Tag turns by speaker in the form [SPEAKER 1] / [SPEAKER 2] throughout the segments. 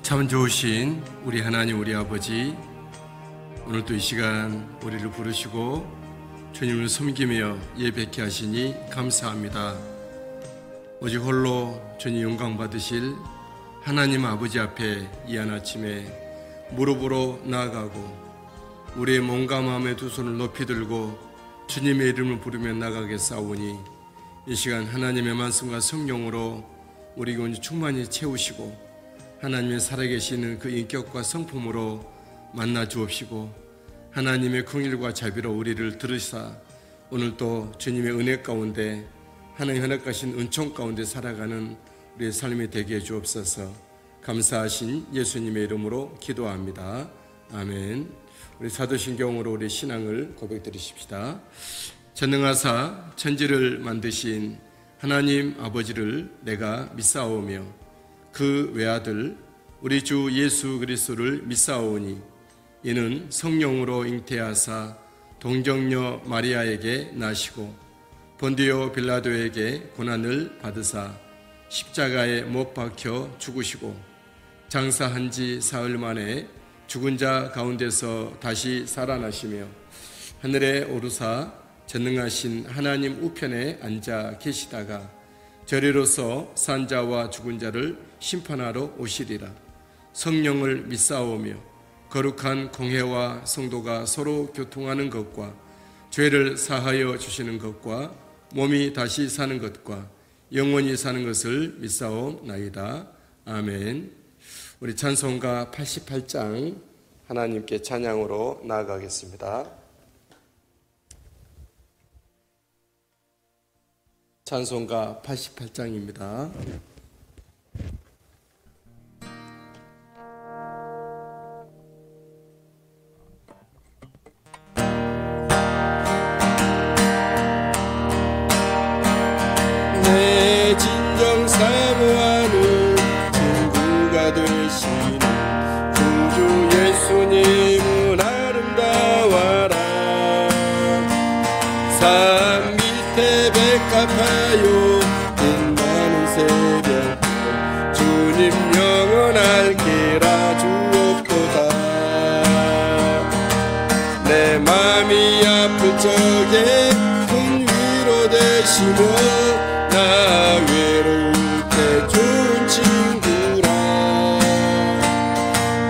[SPEAKER 1] 참 좋으신 우리 하나님, 우리 아버지, 오늘도 이 시간 우리를 부르시고 주님을 섬기며 예배케 하시니 감사합니다. 오직 홀로 주님 영광 받으실 하나님 아버지 앞에 이 한 아침에 무릎으로 나아가고 우리의 몸과 마음의 두 손을 높이 들고 주님의 이름을 부르며 나가겠사오니 이 시간 하나님의 말씀과 성령으로 우리 온전히 충만히 채우시고 하나님의 살아계시는 그 인격과 성품으로 만나 주옵시고 하나님의 긍휼과 자비로 우리를 들으사 오늘도 주님의 은혜 가운데 하나님 허락하신 은총 가운데 살아가는 우리의 삶이 되게 해 주옵소서. 감사하신 예수님의 이름으로 기도합니다. 아멘. 우리 사도신경으로 우리 신앙을 고백드리십시다. 전능하사 천지를 만드신 하나님 아버지를 내가 믿사오며 그 외아들 우리 주 예수 그리스도를 믿사오니 이는 성령으로 잉태하사 동정녀 마리아에게 나시고 본디오 빌라도에게 고난을 받으사 십자가에 못 박혀 죽으시고 장사한 지 사흘 만에 죽은 자 가운데서 다시 살아나시며 하늘에 오르사 전능하신 하나님 우편에 앉아 계시다가 저리로서 산 자와 죽은 자를 심판하러 오시리라. 성령을 믿사오며 거룩한 공회와 성도가 서로 교통하는 것과 죄를 사하여 주시는 것과 몸이 다시 사는 것과 영원히 사는 것을 믿사옵나이다. 아멘. 우리 찬송가 88장 하나님께 찬양으로 나아가겠습니다. 찬송가 88장입니다. 내 진정 사모하는 친구가 되시는 구주 예수님은 아름다워라. 산 밑에 백합하여 빛나는 새벽 주님 영원할 기라 주옵도다. 내 맘이 아플 적에 큰 위로 되시며 나 외로울 때 좋은 친구라.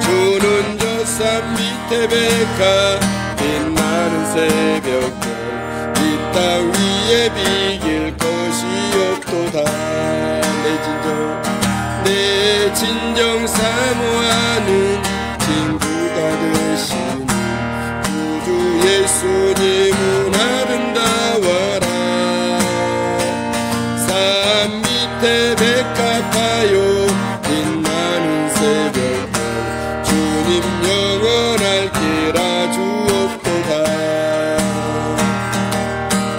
[SPEAKER 1] 주는 저 산 밑에 백합 빛나는 새벽별 이 땅 위에 비길 것이 없도다. 내 진정 사모하는 친구가 되시는 구주 예수님은 아름다워라. 산 밑에 백합하여 빛나는 새벽별 주님 영원할 기라 주옵도다.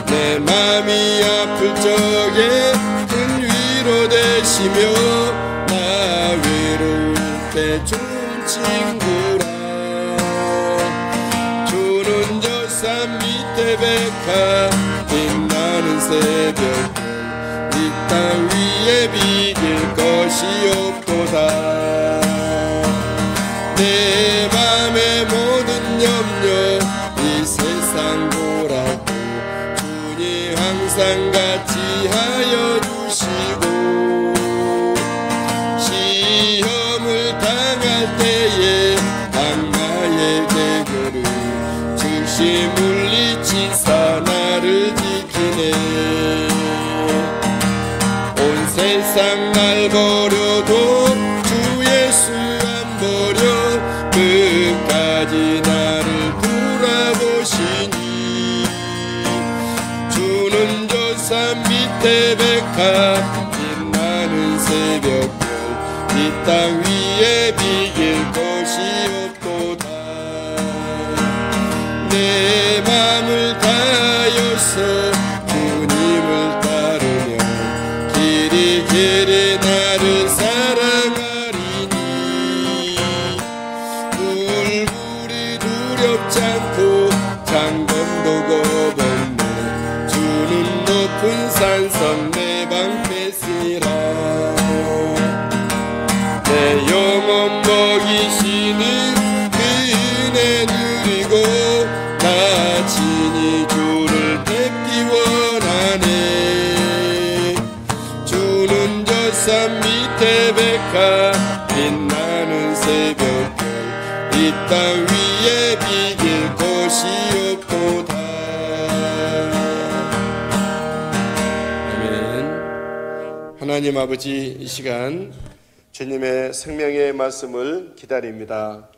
[SPEAKER 1] 내 맘이 아플 적에 큰 위로 되시며 나 외로울 때 좋은 친구라. 주는 저 산 밑에 백합 빛나는 새벽 이 땅 위에 비길 것이 없도다. 내 맘의 모든 염려 이 세상 보라고 주님 항상 같이 하여 주시고 시험을 당할 때에 악마의 계교를 즉시 물리치사 나를 지키네. 온 세상 날 버려도 주 예수 안 버려 끝까지 나를 돌아보시니 주는 저 산 밑에 백합 빛나는 새벽별 이 땅 위에 비길 것이 없도다. 내 맘을 다하여서 주님을 따르며 길이 길이 나를 사랑하리니 불불이 두렵지 않고 장검도 겁없네. 주는 높은 산성 내 방패시라. 내 영혼 태백한 빛나는 새벽별 이 땅 위에 비길 곳이 없도다. 아멘. 하나님 아버지, 이 시간 주님의 생명의 말씀을 기다립니다.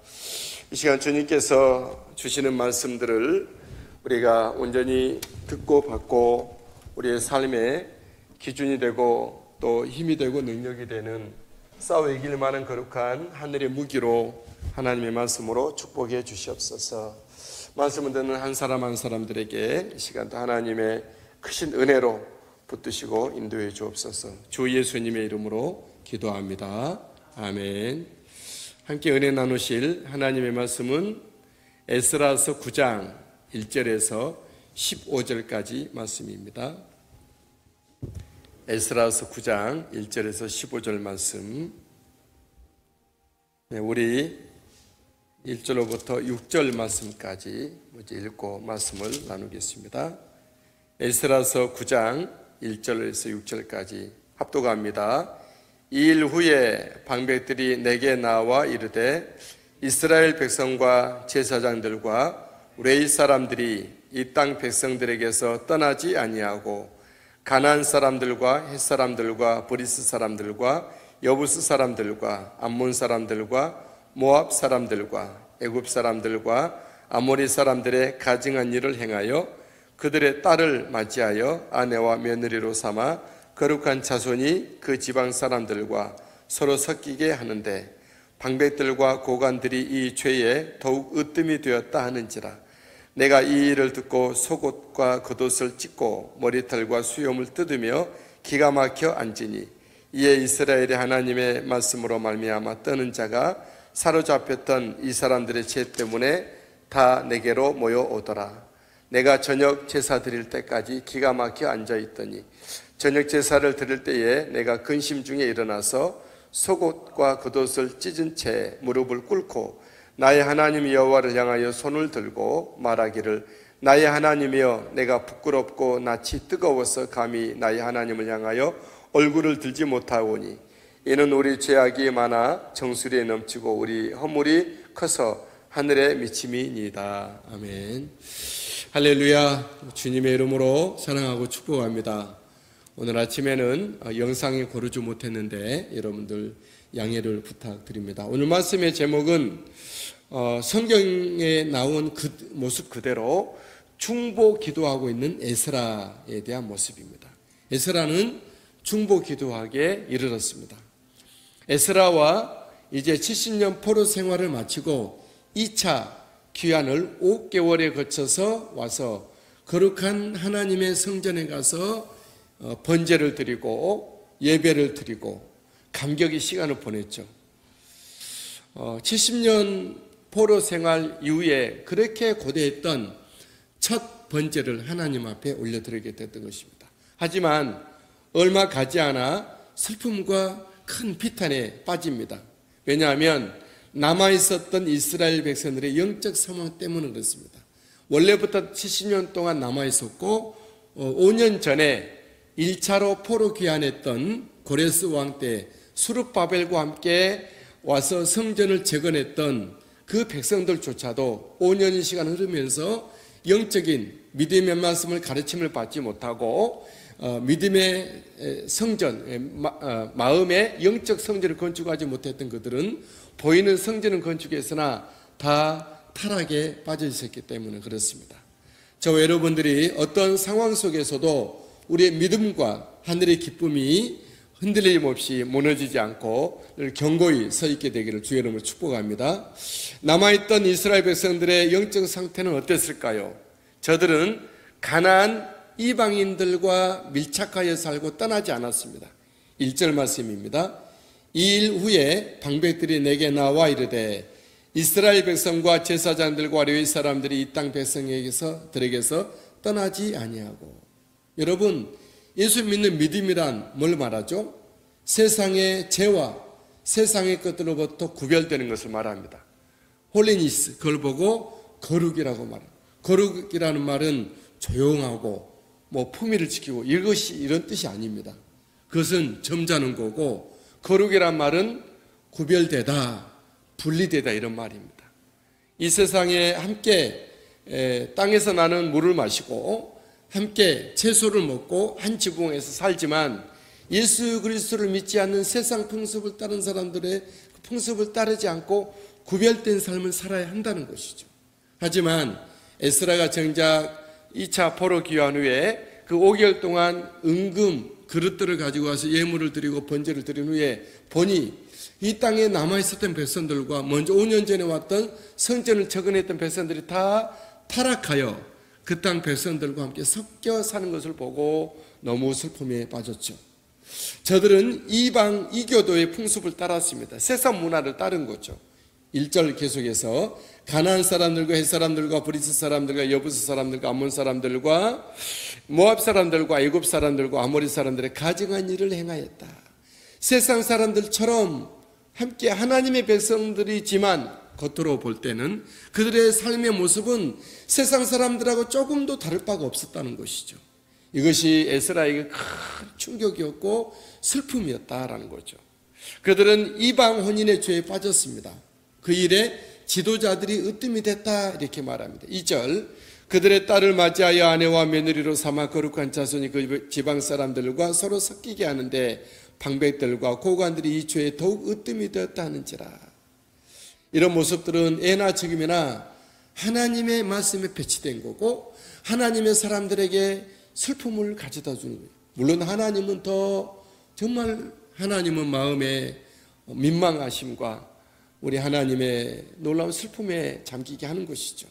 [SPEAKER 1] 이 시간 주님께서 주시는 말씀들을 우리가 온전히 듣고 받고 우리의 삶의 기준이 되고 또 힘이 되고 능력이 되는 싸워 이길 만한 거룩한 하늘의 무기로 하나님의 말씀으로 축복해 주시옵소서. 말씀을 듣는 한 사람 한 사람들에게 이 시간도 하나님의 크신 은혜로 붙드시고 인도해 주옵소서. 주 예수님의 이름으로 기도합니다. 아멘. 함께 은혜 나누실 하나님의 말씀은 에스라서 9장 1절에서 15절까지 말씀입니다. 에스라서 9장 1절에서 15절 말씀. 우리 1절로부터 6절 말씀까지 먼저 읽고 말씀을 나누겠습니다. 에스라서 9장 1절에서 6절까지 합독합니다. 이 일 후에 방백들이 내게 나와 이르되 이스라엘 백성과 제사장들과 레위 사람들이 이 땅 백성들에게서 떠나지 아니하고 가나안 사람들과 헷 사람들과 브리스 사람들과 여부스 사람들과 암몬 사람들과 모압 사람들과 애굽 사람들과 아모리 사람들의 가증한 일을 행하여 그들의 딸을 맞이하여 아내와 며느리로 삼아 거룩한 자손이 그 지방 사람들과 서로 섞이게 하는데 방백들과 고관들이 이 죄에 더욱 으뜸이 되었다 하는지라. 내가 이 일을 듣고 속옷과 겉옷을 찢고 머리털과 수염을 뜯으며 기가 막혀 앉으니 이에 이스라엘의 하나님의 말씀으로 말미암아 떠는 자가 사로잡혔던 이 사람들의 죄 때문에 다 내게로 모여오더라. 내가 저녁 제사 드릴 때까지 기가 막혀 앉아있더니 저녁 제사를 드릴 때에 내가 근심 중에 일어나서 속옷과 겉옷을 찢은 채 무릎을 꿇고 나의 하나님 여호와를 향하여 손을 들고 말하기를 나의 하나님이여 내가 부끄럽고 낯이 뜨거워서 감히 나의 하나님을 향하여 얼굴을 들지 못하오니 이는 우리 죄악이 많아 정수리에 넘치고 우리 허물이 커서 하늘에 미침이니이다. 아멘. 할렐루야. 주님의 이름으로 사랑하고 축복합니다. 오늘 아침에는 영상에 고르지 못했는데 여러분들 양해를 부탁드립니다. 오늘 말씀의 제목은 성경에 나온 그 모습 그대로 중보 기도하고 있는 에스라에 대한 모습입니다. 에스라는 중보 기도하기에 이르렀습니다. 에스라와 이제 70년 포로 생활을 마치고 2차 귀환을 5개월에 거쳐서 와서 거룩한 하나님의 성전에 가서 번제를 드리고 예배를 드리고 감격의 시간을 보냈죠. 70년 포로 생활 이후에 그렇게 고대했던 첫 번제를 하나님 앞에 올려드리게 됐던 것입니다. 하지만 얼마 가지 않아 슬픔과 큰 비탄에 빠집니다. 왜냐하면 남아있었던 이스라엘 백성들의 영적 상황 때문에 그렇습니다. 원래부터 70년 동안 남아있었고 5년 전에 1차로 포로 귀환했던 고레스 왕 때 수룹바벨과 함께 와서 성전을 재건했던 그 백성들조차도 5년의 시간 흐르면서 영적인 믿음의 말씀을 가르침을 받지 못하고 믿음의 성전, 마음의 영적 성전을 건축하지 못했던 그들은 보이는 성전은 건축했으나 다 타락에 빠져 있었기 때문에 그렇습니다. 저와 여러분들이 어떤 상황 속에서도 우리의 믿음과 하늘의 기쁨이 흔들림 없이 무너지지 않고 견고히 서 있게 되기를 주의 이름으로 축복합니다. 남아있던 이스라엘 백성들의 영적 상태는 어땠을까요? 저들은 가나안 이방인들과 밀착하여 살고 떠나지 않았습니다. 1절 말씀입니다. 이 일 후에 방백들이 내게 나와 이르되 이스라엘 백성과 제사장들과 레위 사람들이 이 땅 백성에게서 떠나지 아니하고. 여러분, 예수 믿는 믿음이란 뭘 말하죠? 세상의 죄와 세상의 것들로부터 구별되는 것을 말합니다. 홀리니스, 그걸 보고 거룩이라고 말합니다. 거룩이라는 말은 조용하고 품위를 지키고 이런 뜻이 아닙니다. 그것은 점잖은 거고 거룩이란 말은 구별되다, 분리되다 이런 말입니다. 이 세상에 함께 땅에서 나는 물을 마시고 함께 채소를 먹고 한 지붕에서 살지만 예수 그리스도를 믿지 않는 세상 풍습을 따른 사람들의 풍습을 따르지 않고 구별된 삶을 살아야 한다는 것이죠. 하지만 에스라가 정작 2차 포로 귀환 후에 그 5개월 동안 은금 그릇들을 가지고 와서 예물을 드리고 번제를 드린 후에 보니 이 땅에 남아있었던 백성들과 먼저 5년 전에 왔던 성전을 적응했던 백성들이 다 타락하여 그 땅 백성들과 함께 섞여 사는 것을 보고 너무 슬픔에 빠졌죠. 저들은 이방 이교도의 풍습을 따랐습니다. 세상 문화를 따른 거죠. 1절 계속해서 가나안 사람들과 헷 사람들과 브리스 사람들과 여부스 사람들과 암몬 사람들과 모압 사람들과 애굽 사람들과 아모리 사람들의 가증한 일을 행하였다. 세상 사람들처럼 함께 하나님의 백성들이지만 겉으로 볼 때는 그들의 삶의 모습은 세상 사람들하고 조금도 다를 바가 없었다는 것이죠. 이것이 에스라에게 큰 충격이었고 슬픔이었다라는 거죠. 그들은 이방 혼인의 죄에 빠졌습니다. 그 일에 지도자들이 으뜸이 됐다 이렇게 말합니다. 2절 그들의 딸을 맞이하여 아내와 며느리로 삼아 거룩한 자손이 그 지방 사람들과 서로 섞이게 하는데 방백들과 고관들이 이 죄에 더욱 으뜸이 되었다 하는지라. 이런 모습들은 애나 지금이나 하나님의 말씀에 배치된 거고 하나님의 사람들에게 슬픔을 가져다 주는 거예요. 물론 하나님은 정말 하나님은 마음에 민망하심과 우리 하나님의 놀라운 슬픔에 잠기게 하는 것이죠.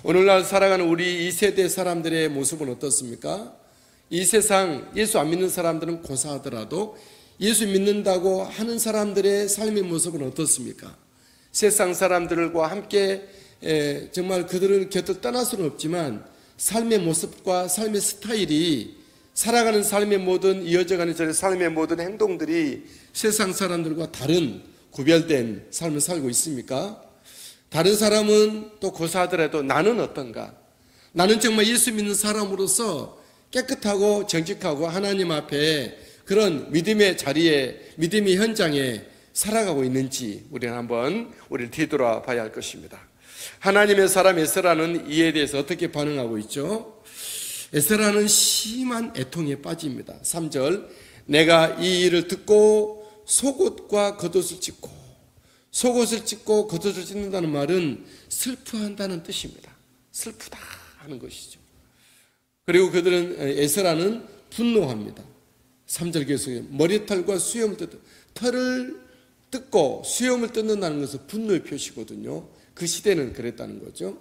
[SPEAKER 1] 오늘날 살아가는 우리 2세대 사람들의 모습은 어떻습니까? 이 세상 예수 안 믿는 사람들은 고사하더라도 예수 믿는다고 하는 사람들의 삶의 모습은 어떻습니까? 세상 사람들과 함께 정말 그들은 곁을 떠날 수는 없지만 삶의 모습과 삶의 스타일이 살아가는 삶의 모든 이어져가는 저의 삶의 모든 행동들이 세상 사람들과 다른 구별된 삶을 살고 있습니까? 다른 사람은 또 고사하더라도 나는 어떤가? 나는 정말 예수 믿는 사람으로서 깨끗하고 정직하고 하나님 앞에 그런 믿음의 자리에 믿음의 현장에 살아가고 있는지 우리는 한번 우리를 뒤돌아 봐야 할 것입니다. 하나님의 사람 에스라는 이에 대해서 어떻게 반응하고 있죠? 에스라는 심한 애통에 빠집니다. 3절 내가 이 일을 듣고 속옷과 겉옷을 찢고 속옷을 찢고 겉옷을 찢는다는 말은 슬퍼한다는 뜻입니다. 슬프다 하는 것이죠. 그리고 그들은 에스라는 분노합니다. 3절 계속에 머리털과 수염을 털을 뜯고 수염을 뜯는다는 것은 분노의 표시거든요. 그 시대는 그랬다는 거죠.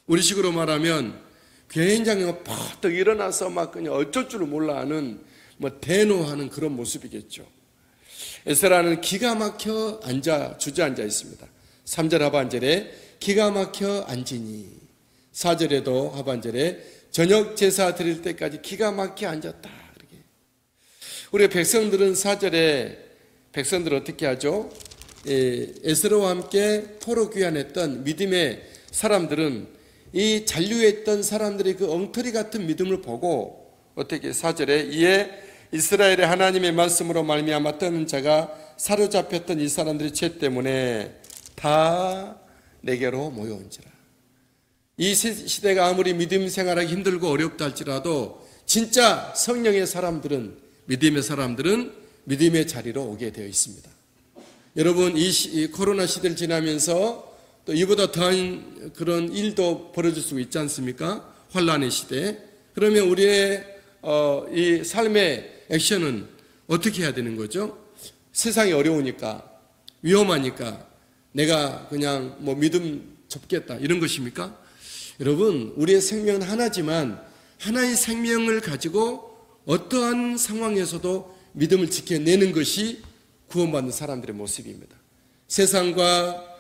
[SPEAKER 1] 우리식으로 말하면 굉장히 퍼뜩 일어나서 막 그냥 어쩔 줄을 몰라 하는 대노하는 그런 모습이겠죠. 에스라는 기가 막혀 주저앉아 있습니다. 3절 하반절에 기가 막혀 앉으니 4절에도 하반절에 저녁 제사 드릴 때까지 기가 막혀 앉았다. 이렇게. 우리 백성들은 4절에 백성들 어떻게 하죠? 에스라와 함께 포로 귀환했던 믿음의 사람들은 이 잔류했던 사람들의 그 엉터리 같은 믿음을 보고 어떻게 4절에 이에 이스라엘의 하나님의 말씀으로 말미암아 떠는 자가 사로잡혔던 이 사람들의 죄 때문에 다 내게로 모여온지라. 이 시대가 아무리 믿음 생활하기 힘들고 어렵다 할지라도 진짜 성령의 사람들은 믿음의 사람들은 믿음의 자리로 오게 되어 있습니다. 여러분 이 코로나 시대를 지나면서 또 이보다 더한 그런 일도 벌어질 수 있지 않습니까? 환란의 시대. 그러면 우리의 이 삶의 액션은 어떻게 해야 되는 거죠? 세상이 어려우니까 위험하니까 내가 그냥 믿음 접겠다 이런 것입니까? 여러분 우리의 생명은 하나지만 하나의 생명을 가지고 어떠한 상황에서도 믿음을 지켜내는 것이 구원받는 사람들의 모습입니다. 세상과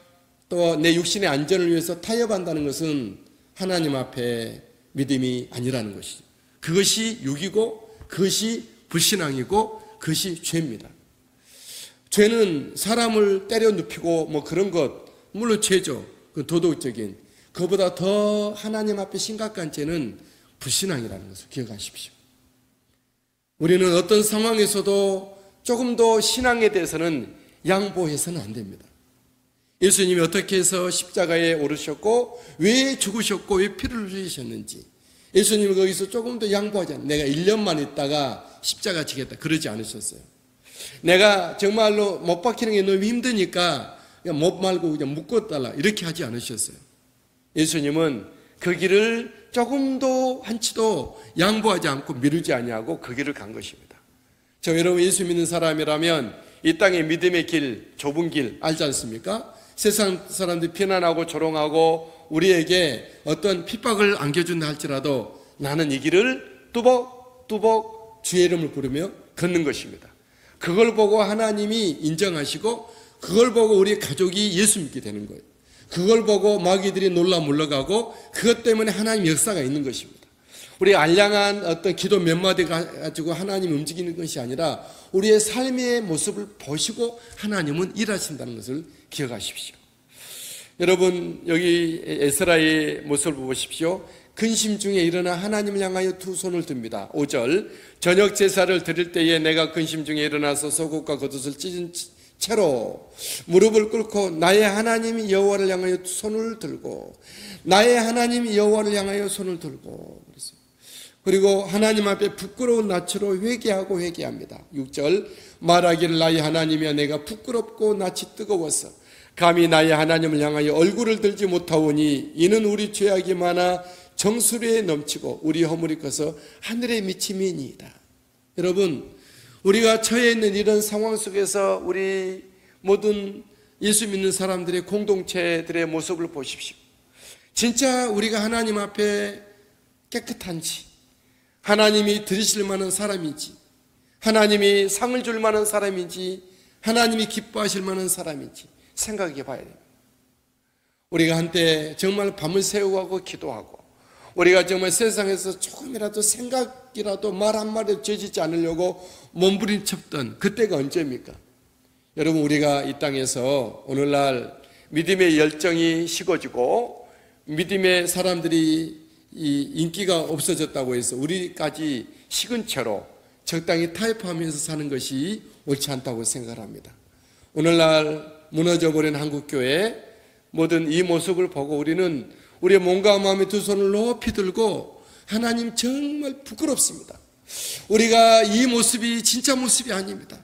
[SPEAKER 1] 또 내 육신의 안전을 위해서 타협한다는 것은 하나님 앞에 믿음이 아니라는 것이죠. 그것이 육이고 그것이 불신앙이고 그것이 죄입니다. 죄는 사람을 때려 눕히고 그런 것 물론 죄죠. 그 도덕적인 그보다 더 하나님 앞에 심각한 죄는 불신앙이라는 것을 기억하십시오. 우리는 어떤 상황에서도 조금 더 신앙에 대해서는 양보해서는 안 됩니다. 예수님이 어떻게 해서 십자가에 오르셨고 왜 죽으셨고 왜 피를 흘리셨는지 예수님은 거기서 조금 더 양보하지 않아요. 내가 1년만 있다가 십자가 지겠다 그러지 않으셨어요. 내가 정말로 못 박히는 게 너무 힘드니까 그냥 못 말고 그냥 묶어달라 이렇게 하지 않으셨어요. 예수님은 그 길을 조금도 한치도 양보하지 않고 미루지 아니하고 그 길을 간 것입니다. 저 여러분 예수 믿는 사람이라면 이 땅의 믿음의 길, 좁은 길 알지 않습니까? 세상 사람들이 비난하고 조롱하고 우리에게 어떤 핍박을 안겨준다 할지라도 나는 이 길을 뚜벅뚜벅 주의 이름을 부르며 걷는 것입니다. 그걸 보고 하나님이 인정하시고 그걸 보고 우리 가족이 예수 믿게 되는 거예요. 그걸 보고 마귀들이 놀라 물러가고 그것 때문에 하나님 역사가 있는 것입니다. 우리 알량한 어떤 기도 몇 마디 가지고 하나님이 움직이는 것이 아니라 우리의 삶의 모습을 보시고 하나님은 일하신다는 것을 기억하십시오. 여러분 여기 에스라의 모습을 보십시오. 근심 중에 일어나 하나님을 향하여 두 손을 듭니다. 5절 저녁 제사를 드릴 때에 내가 근심 중에 일어나서 속옷과 겉옷을 찢은 채로 무릎을 꿇고 나의 하나님 여호와를 향하여 손을 들고 나의 하나님 여호와를 향하여 손을 들고 그랬어요. 그리고 하나님 앞에 부끄러운 낯으로 회개하고 회개합니다. 6절 말하기를 나의 하나님이여 내가 부끄럽고 낯이 뜨거워서 감히 나의 하나님을 향하여 얼굴을 들지 못하오니 이는 우리 죄악이 많아 정수리에 넘치고 우리 허물이 커서 하늘에 미침이니이다. 여러분 우리가 처해 있는 이런 상황 속에서 우리 모든 예수 믿는 사람들의 공동체들의 모습을 보십시오. 진짜 우리가 하나님 앞에 깨끗한지 하나님이 들으실 만한 사람인지 하나님이 상을 줄 만한 사람인지 하나님이 기뻐하실 만한 사람인지 생각해 봐야 됩니다. 우리가 한때 정말 밤을 새우고 기도하고 우리가 정말 세상에서 조금이라도 생각이라도 말 한마디 죄짓지 않으려고 몸부림쳤던 그때가 언제입니까? 여러분 우리가 이 땅에서 오늘날 믿음의 열정이 식어지고 믿음의 사람들이 이 인기가 없어졌다고 해서 우리까지 식은 채로 적당히 타협하면서 사는 것이 옳지 않다고 생각합니다. 오늘날 무너져버린 한국교회 모든 이 모습을 보고 우리는 우리의 몸과 마음의 두 손을 높이 들고 하나님 정말 부끄럽습니다. 우리가 이 모습이 진짜 모습이 아닙니다.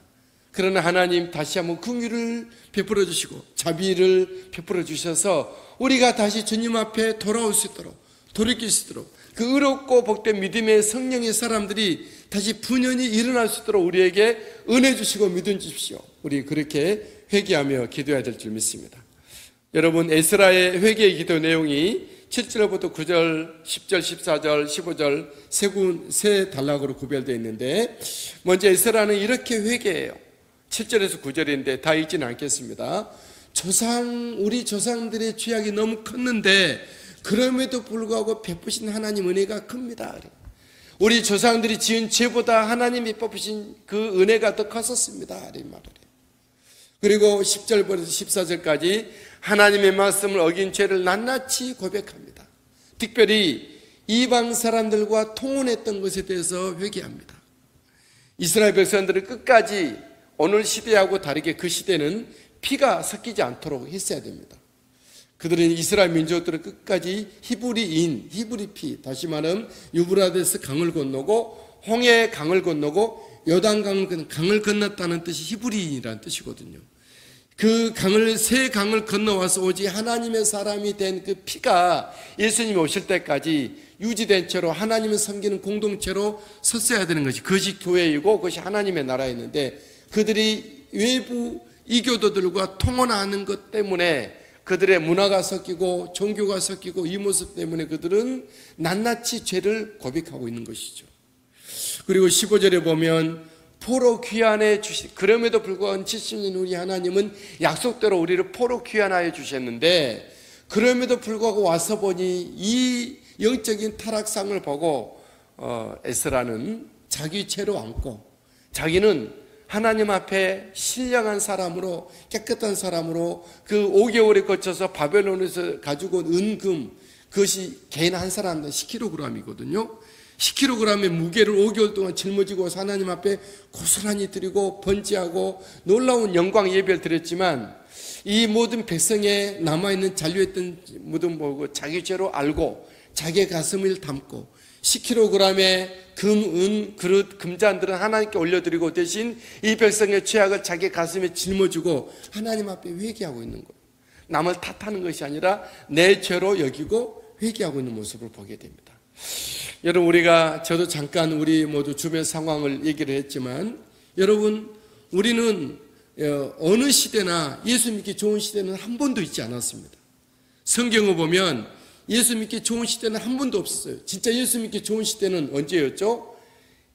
[SPEAKER 1] 그러나 하나님 다시 한번 긍휼을 베풀어 주시고 자비를 베풀어 주셔서 우리가 다시 주님 앞에 돌아올 수 있도록 돌이킬 수 있도록 그 의롭고 복된 믿음의 성령의 사람들이 다시 분연히 일어날 수 있도록 우리에게 은혜 주시고 믿음 주십시오. 우리 그렇게 회개하며 기도해야 될 줄 믿습니다. 여러분 에스라의 회개의 기도 내용이 7절부터 9절, 10절, 14절, 15절 세 단락으로 구별되어 있는데 먼저 에스라는 이렇게 회개해요. 7절에서 9절인데 다 읽지는 않겠습니다. 우리 조상들의 죄악이 너무 컸는데 그럼에도 불구하고 베푸신 하나님 은혜가 큽니다. 우리 조상들이 지은 죄보다 하나님이 베푸신 그 은혜가 더 컸었습니다. 이런 말을 해요. 그리고 10절부터 14절까지 하나님의 말씀을 어긴 죄를 낱낱이 고백합니다. 특별히 이방 사람들과 통혼했던 것에 대해서 회개합니다. 이스라엘 백성들은 끝까지 오늘 시대하고 다르게 그 시대는 피가 섞이지 않도록 했어야 됩니다. 그들은 이스라엘 민족들은 끝까지 히브리 피, 다시 말하면 유브라데스 강을 건너고 홍해 강을 건너고 요단강을 강을 건넜다는 뜻이 히브리인이라는 뜻이거든요. 그 세 강을 건너와서 오직 하나님의 사람이 된 그 피가 예수님이 오실 때까지 유지된 채로 하나님을 섬기는 공동체로 섰어야 되는 것이 그것이 교회이고 그것이 하나님의 나라였는데 그들이 외부 이교도들과 통혼하는 것 때문에 그들의 문화가 섞이고 종교가 섞이고 이 모습 때문에 그들은 낱낱이 죄를 고백하고 있는 것이죠. 그리고 15절에 보면 포로 귀환해 그럼에도 불구하고 70년 우리 하나님은 약속대로 우리를 포로 귀환하여 주셨는데 그럼에도 불구하고 와서 보니 이 영적인 타락상을 보고 에스라는 자기 죄로 안고 자기는 하나님 앞에 신령한 사람으로 깨끗한 사람으로 그 5개월에 거쳐서 바벨론에서 가지고 온 은금 그것이 개인 한 사람당 10kg이거든요. 10kg의 무게를 5개월 동안 짊어지고 하나님 앞에 고스란히 드리고 번제하고 놀라운 영광 예배를 드렸지만 이 모든 백성에 남아있는 잔류했던 모든 자기 죄로 알고 자기의 가슴을 담고 10kg의 금, 은, 그릇, 금잔들은 하나님께 올려드리고 대신 이 백성의 죄악을 자기 가슴에 짊어지고 하나님 앞에 회개하고 있는 거예요. 남을 탓하는 것이 아니라 내 죄로 여기고 회개하고 있는 모습을 보게 됩니다. 여러분, 저도 잠깐 우리 모두 주변 상황을 얘기를 했지만, 여러분, 우리는 어느 시대나 예수 믿기 좋은 시대는 한 번도 있지 않았습니다. 성경을 보면 예수 믿기 좋은 시대는 한 번도 없었어요. 진짜 예수 믿기 좋은 시대는 언제였죠?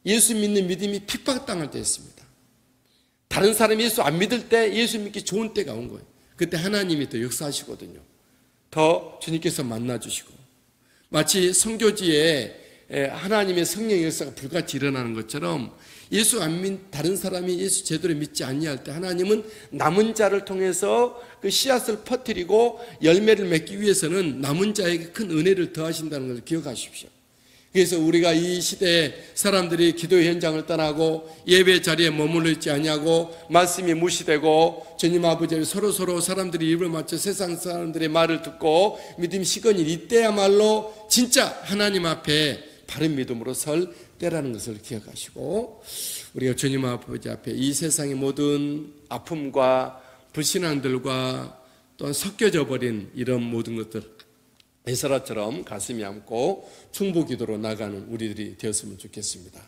[SPEAKER 1] 예수 믿는 믿음이 핍박당할 때였습니다. 다른 사람이 예수 안 믿을 때 예수 믿기 좋은 때가 온 거예요. 그때 하나님이 더 역사하시거든요. 더 주님께서 만나주시고, 마치 선교지에 하나님의 성령의 역사가 불같이 일어나는 것처럼 예수 안 믿는 다른 사람이 예수 제대로 믿지 아니할 때 하나님은 남은 자를 통해서 그 씨앗을 퍼뜨리고 열매를 맺기 위해서는 남은 자에게 큰 은혜를 더하신다는 걸 기억하십시오. 그래서 우리가 이 시대에 사람들이 기도 현장을 떠나고 예배 자리에 머물러 있지 아니하고 말씀이 무시되고 주님 아버지를 서로 사람들이 입을 맞춰 세상 사람들의 말을 듣고 믿음 식은 일, 이때야말로 진짜 하나님 앞에 바른 믿음으로 설 때라는 것을 기억하시고, 우리가 주님 아버지 앞에 이 세상의 모든 아픔과 불신앙들과 또한 섞여져 버린 이런 모든 것들 에스라처럼 가슴이 안고 충보기도로 나가는 우리들이 되었으면 좋겠습니다.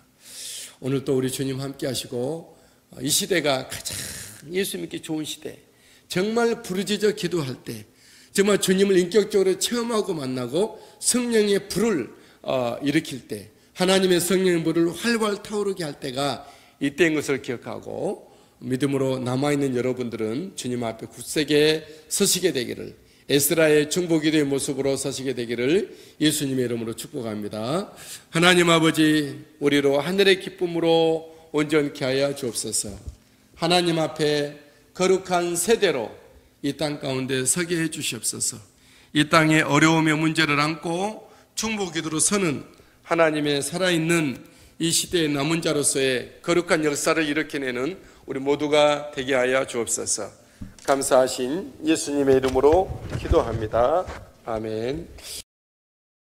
[SPEAKER 1] 오늘 또 우리 주님 함께 하시고, 이 시대가 가장 예수 믿기 좋은 시대, 정말 부르짖어 기도할 때, 정말 주님을 인격적으로 체험하고 만나고 성령의 불을 일으킬 때, 하나님의 성령의 불을 활활 타오르게 할 때가 이때인 것을 기억하고 믿음으로 남아있는 여러분들은 주님 앞에 굳세게 서시게 되기를, 에스라의 중보기도의 모습으로 서시게 되기를 예수님의 이름으로 축복합니다. 하나님 아버지, 우리로 하늘의 기쁨으로 온전케 하여 주옵소서. 하나님 앞에 거룩한 세대로 이 땅 가운데 서게 해 주시옵소서. 이 땅의 어려움의 문제를 안고 중보기도로 서는 하나님의 살아있는 이 시대의 남은 자로서의 거룩한 역사를 일으켜내는 우리 모두가 되게 하여 주옵소서. 감사하신 예수님의 이름으로 기도합니다. 아멘.